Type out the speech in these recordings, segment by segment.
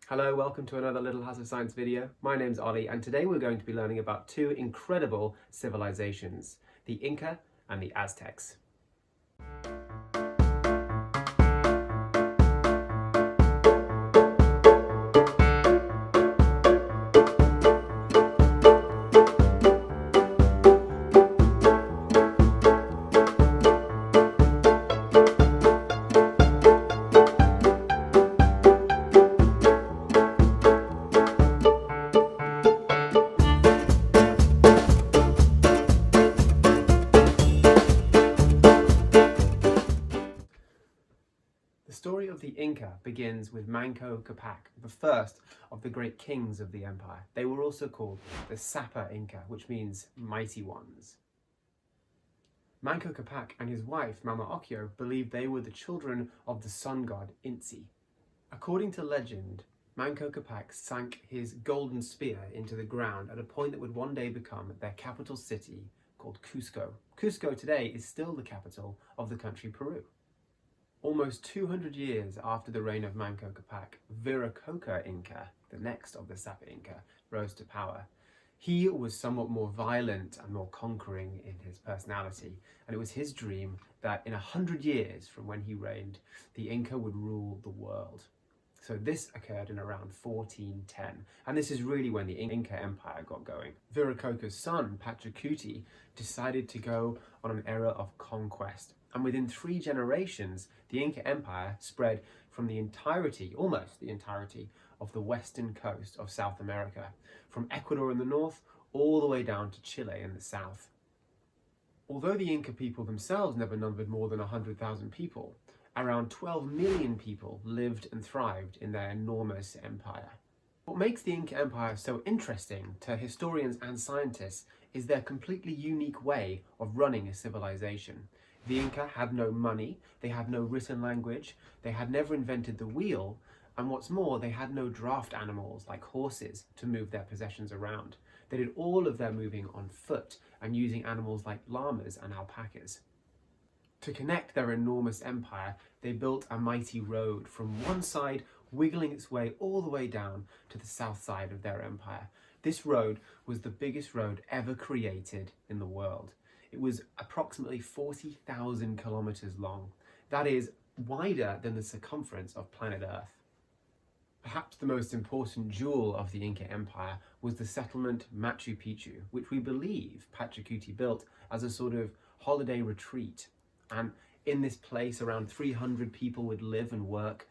Hello, welcome to another Little House of Science video. My name's Ollie, and today we're going to be learning about two incredible civilizations, the Inca and the Aztecs. The story of the Inca begins with Manco Capac, the first of the great kings of the empire. They were also called the Sapa Inca, which means mighty ones. Manco Capac and his wife, Mama Occhio, believed they were the children of the sun god Inci. According to legend, Manco Capac sank his golden spear into the ground at a point that would one day become their capital city called Cusco. Cusco today is still the capital of the country Peru. Almost 200 years after the reign of Manco Capac, Viracocha Inca, the next of the Sapa Inca, rose to power. He was somewhat more violent and more conquering in his personality, and it was his dream that in 100 years from when he reigned, the Inca would rule the world. So this occurred in around 1410, and this is really when the Inca Empire got going. Viracocha's son, Pachacuti, decided to go on an era of conquest, and within 3 generations, the Inca Empire spread from the entirety, almost the entirety, of the western coast of South America, from Ecuador in the north all the way down to Chile in the south. Although the Inca people themselves never numbered more than 100,000 people, around 12 million people lived and thrived in their enormous empire. What makes the Inca Empire so interesting to historians and scientists is their completely unique way of running a civilization. The Inca had no money, they had no written language, they had never invented the wheel, and what's more, they had no draft animals like horses to move their possessions around. They did all of their moving on foot and using animals like llamas and alpacas. To connect their enormous empire, they built a mighty road from one side, wiggling its way all the way down to the south side of their empire. This road was the biggest road ever created in the world. It was approximately 40,000 kilometers long. That is wider than the circumference of planet Earth. Perhaps the most important jewel of the Inca Empire was the settlement Machu Picchu, which we believe Pachacuti built as a sort of holiday retreat. And in this place, around 300 people would live and work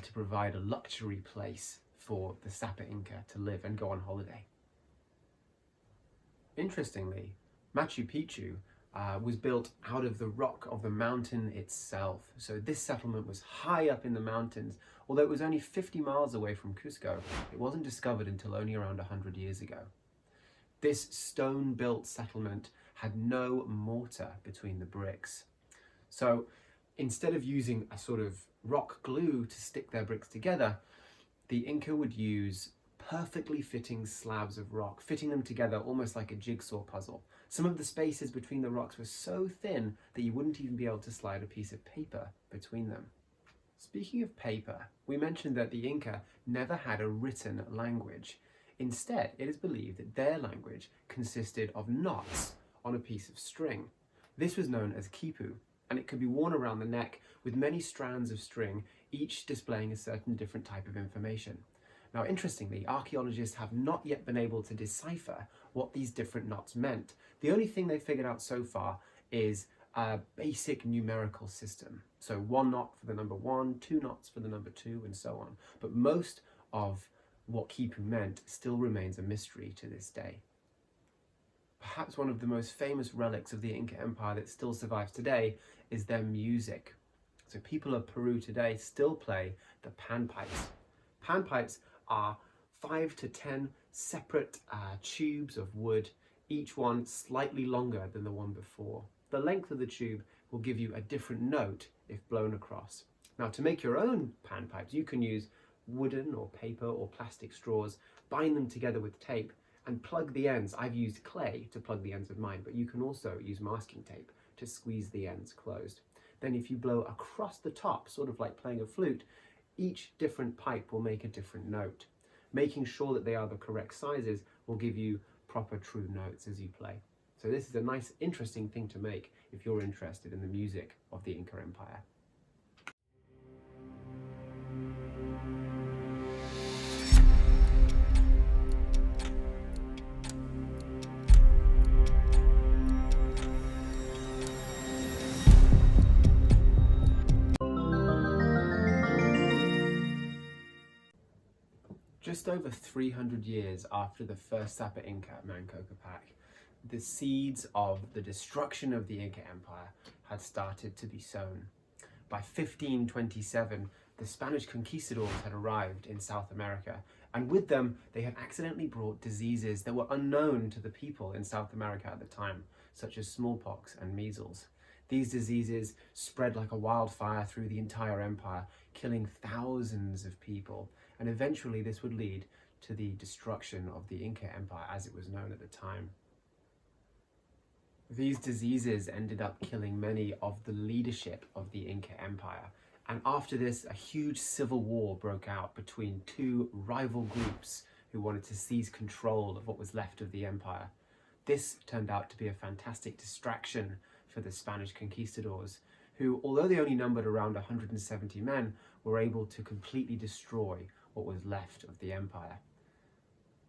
to provide a luxury place for the Sapa Inca to live and go on holiday. Interestingly, Machu Picchu was built out of the rock of the mountain itself. So this settlement was high up in the mountains. Although it was only 50 miles away from Cusco, it wasn't discovered until only around 100 years ago. This stone-built settlement had no mortar between the bricks. So instead of using a sort of rock glue to stick their bricks together, the Inca would use perfectly fitting slabs of rock, fitting them together almost like a jigsaw puzzle. Some of the spaces between the rocks were so thin that you wouldn't even be able to slide a piece of paper between them. Speaking of paper, we mentioned that the Inca never had a written language. Instead, it is believed that their language consisted of knots on a piece of string. This was known as Quipu, and it could be worn around the neck with many strands of string, each displaying a certain different type of information. Now, interestingly, archaeologists have not yet been able to decipher what these different knots meant. The only thing they've figured out so far is a basic numerical system. So 1 knot for the number 1, 2 knots for the number 2, and so on. But most of what Quipu meant still remains a mystery to this day. Perhaps one of the most famous relics of the Inca Empire that still survives today is their music. So people of Peru today still play the panpipes. Panpipes are 5 to 10 separate tubes of wood, each one slightly longer than the one before. The length of the tube will give you a different note if blown across. Now, to make your own panpipes, you can use wooden or paper or plastic straws, bind them together with tape, and plug the ends. I've used clay to plug the ends of mine, but you can also use masking tape to squeeze the ends closed. Then if you blow across the top, sort of like playing a flute, Each different pipe will make a different note. Making sure that they are the correct sizes will give you proper true notes as you play. So this is a nice, interesting thing to make if you're interested in the music of the Inca Empire. Just over 300 years after the first Sapa Inca, Manco Capac, the seeds of the destruction of the Inca Empire had started to be sown. By 1527, the Spanish conquistadors had arrived in South America, and with them they had accidentally brought diseases that were unknown to the people in South America at the time, such as smallpox and measles. These diseases spread like a wildfire through the entire empire, killing thousands of people, and eventually this would lead to the destruction of the Inca Empire as it was known at the time. These diseases ended up killing many of the leadership of the Inca Empire, and after this a huge civil war broke out between two rival groups who wanted to seize control of what was left of the empire. This turned out to be a fantastic distraction for the Spanish conquistadors, who, although they only numbered around 170 men, were able to completely destroy what was left of the empire.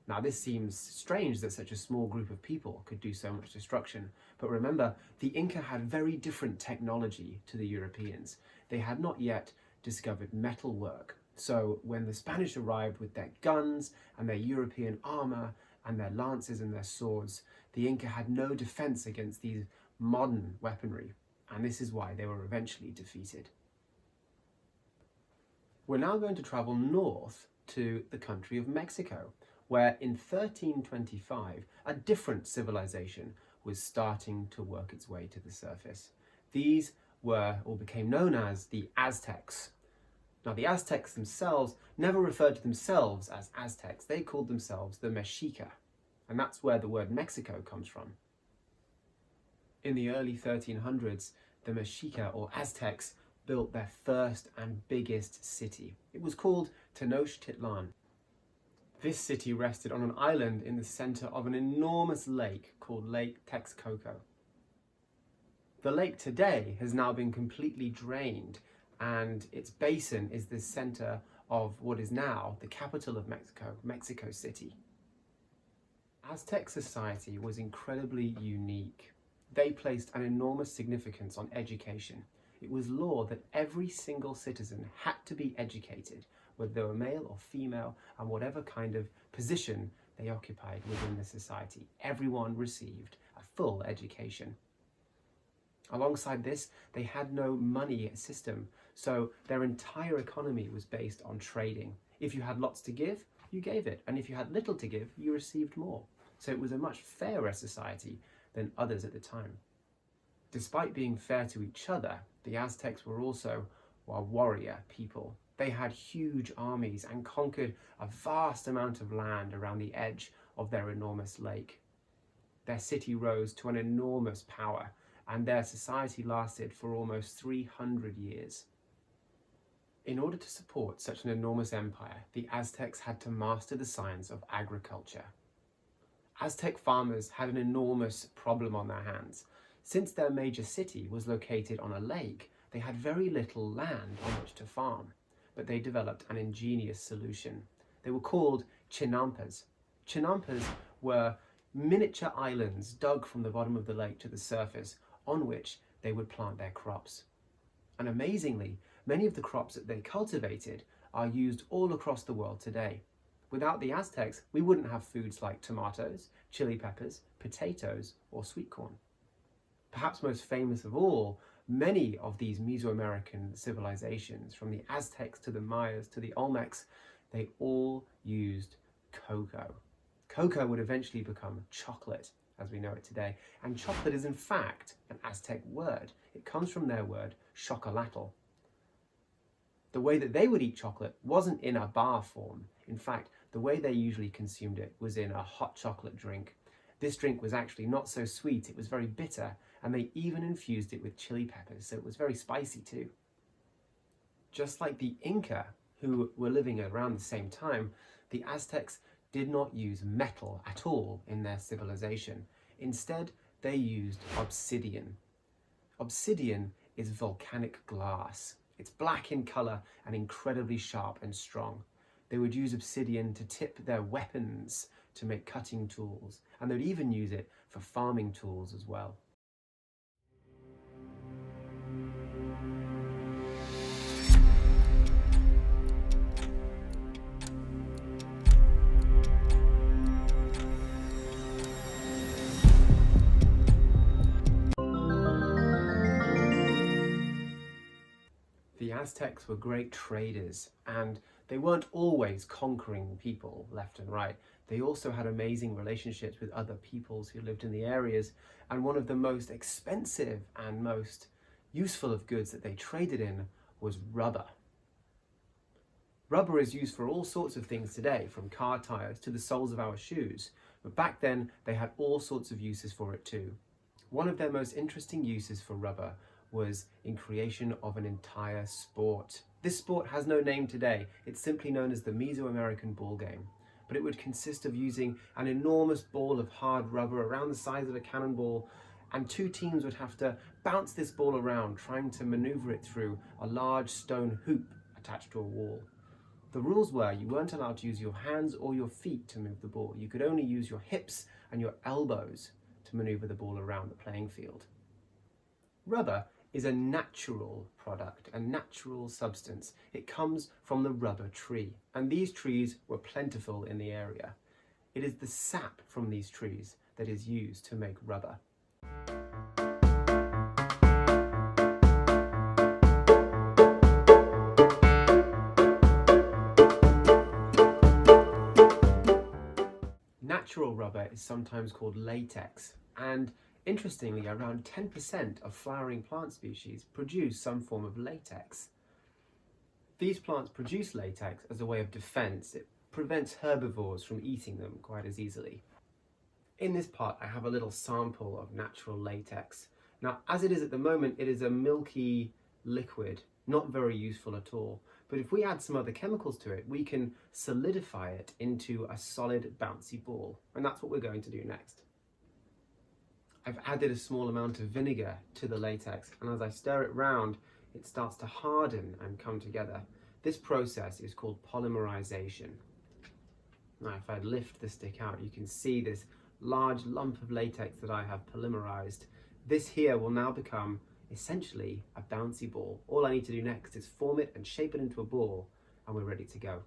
Now this seems strange that such a small group of people could do so much destruction, but remember, the Inca had very different technology to the Europeans. They had not yet discovered metalwork, so when the Spanish arrived with their guns and their European armor and their lances and their swords, the Inca had no defense against these modern weaponry, and this is why they were eventually defeated. We're now going to travel north to the country of Mexico, where in 1325 a different civilization was starting to work its way to the surface. These were, or became known as, the Aztecs. Now the Aztecs themselves never referred to themselves as Aztecs, they called themselves the Mexica, and that's where the word Mexico comes from. In the early 1300s, the Mexica or Aztecs built their first and biggest city. It was called Tenochtitlan. This city rested on an island in the center of an enormous lake called Lake Texcoco. The lake today has now been completely drained, and its basin is the center of what is now the capital of Mexico, Mexico City. Aztec society was incredibly unique. They placed an enormous significance on education. It was law that every single citizen had to be educated, whether they were male or female, and whatever kind of position they occupied within the society. Everyone received a full education. Alongside this, they had no money system, so their entire economy was based on trading. If you had lots to give, you gave it, and if you had little to give, you received more. So it was a much fairer society than others at the time. Despite being fair to each other, the Aztecs were also a warrior people. They had huge armies and conquered a vast amount of land around the edge of their enormous lake. Their city rose to an enormous power, and their society lasted for almost 300 years. In order to support such an enormous empire, the Aztecs had to master the science of agriculture. Aztec farmers had an enormous problem on their hands. Since their major city was located on a lake, they had very little land on which to farm, but they developed an ingenious solution. They were called chinampas. Chinampas were miniature islands dug from the bottom of the lake to the surface, on which they would plant their crops. And amazingly, many of the crops that they cultivated are used all across the world today. Without the Aztecs, we wouldn't have foods like tomatoes, chili peppers, potatoes, or sweet corn. Perhaps most famous of all, many of these Mesoamerican civilizations, from the Aztecs to the Mayas to the Olmecs, they all used cocoa. Cocoa would eventually become chocolate, as we know it today, and chocolate is in fact an Aztec word. It comes from their word chocolatl. The way that they would eat chocolate wasn't in a bar form. In fact, the way they usually consumed it was in a hot chocolate drink. This drink was actually not so sweet, it was very bitter, and they even infused it with chili peppers, so it was very spicy too. Just like the Inca, who were living around the same time, the Aztecs did not use metal at all in their civilization. Instead, they used obsidian. Obsidian is volcanic glass. It's black in color and incredibly sharp and strong. They would use obsidian to tip their weapons to make cutting tools, and they'd even use it for farming tools as well. The Aztecs were great traders, and they weren't always conquering people left and right. They also had amazing relationships with other peoples who lived in the areas, and one of the most expensive and most useful of goods that they traded in was rubber. Rubber is used for all sorts of things today, from car tires to the soles of our shoes, but back then they had all sorts of uses for it too. One of their most interesting uses for rubber was in creation of an entire sport. This sport has no name today. It's simply known as the Mesoamerican ball game. But it would consist of using an enormous ball of hard rubber around the size of a cannonball, and two teams would have to bounce this ball around, trying to maneuver it through a large stone hoop attached to a wall. The rules were you weren't allowed to use your hands or your feet to move the ball. You could only use your hips and your elbows to maneuver the ball around the playing field. Rubber is a natural product, a natural substance. It comes from the rubber tree, and these trees were plentiful in the area. It is the sap from these trees that is used to make rubber. Natural rubber is sometimes called latex, and interestingly, around 10% of flowering plant species produce some form of latex. These plants produce latex as a way of defense. It prevents herbivores from eating them quite as easily. In this part, I have a little sample of natural latex. Now, as it is at the moment, it is a milky liquid, not very useful at all. But if we add some other chemicals to it, we can solidify it into a solid, bouncy ball. And that's what we're going to do next. I've added a small amount of vinegar to the latex, and as I stir it round, it starts to harden and come together. This process is called polymerization. Now, if I lift the stick out, you can see this large lump of latex that I have polymerized. This here will now become essentially a bouncy ball. All I need to do next is form it and shape it into a ball, and we're ready to go.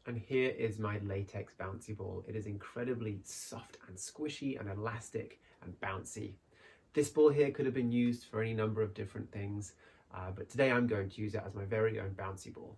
And here is my latex bouncy ball. It is incredibly soft and squishy and elastic and bouncy. This ball here could have been used for any number of different things, but today I'm going to use it as my very own bouncy ball.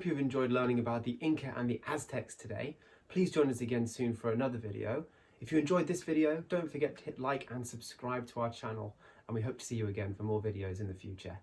hope you've enjoyed learning about the Inca and the Aztecs today. Please join us again soon for another video. If you enjoyed this video, don't forget to hit like and subscribe to our channel, and we hope to see you again for more videos in the future.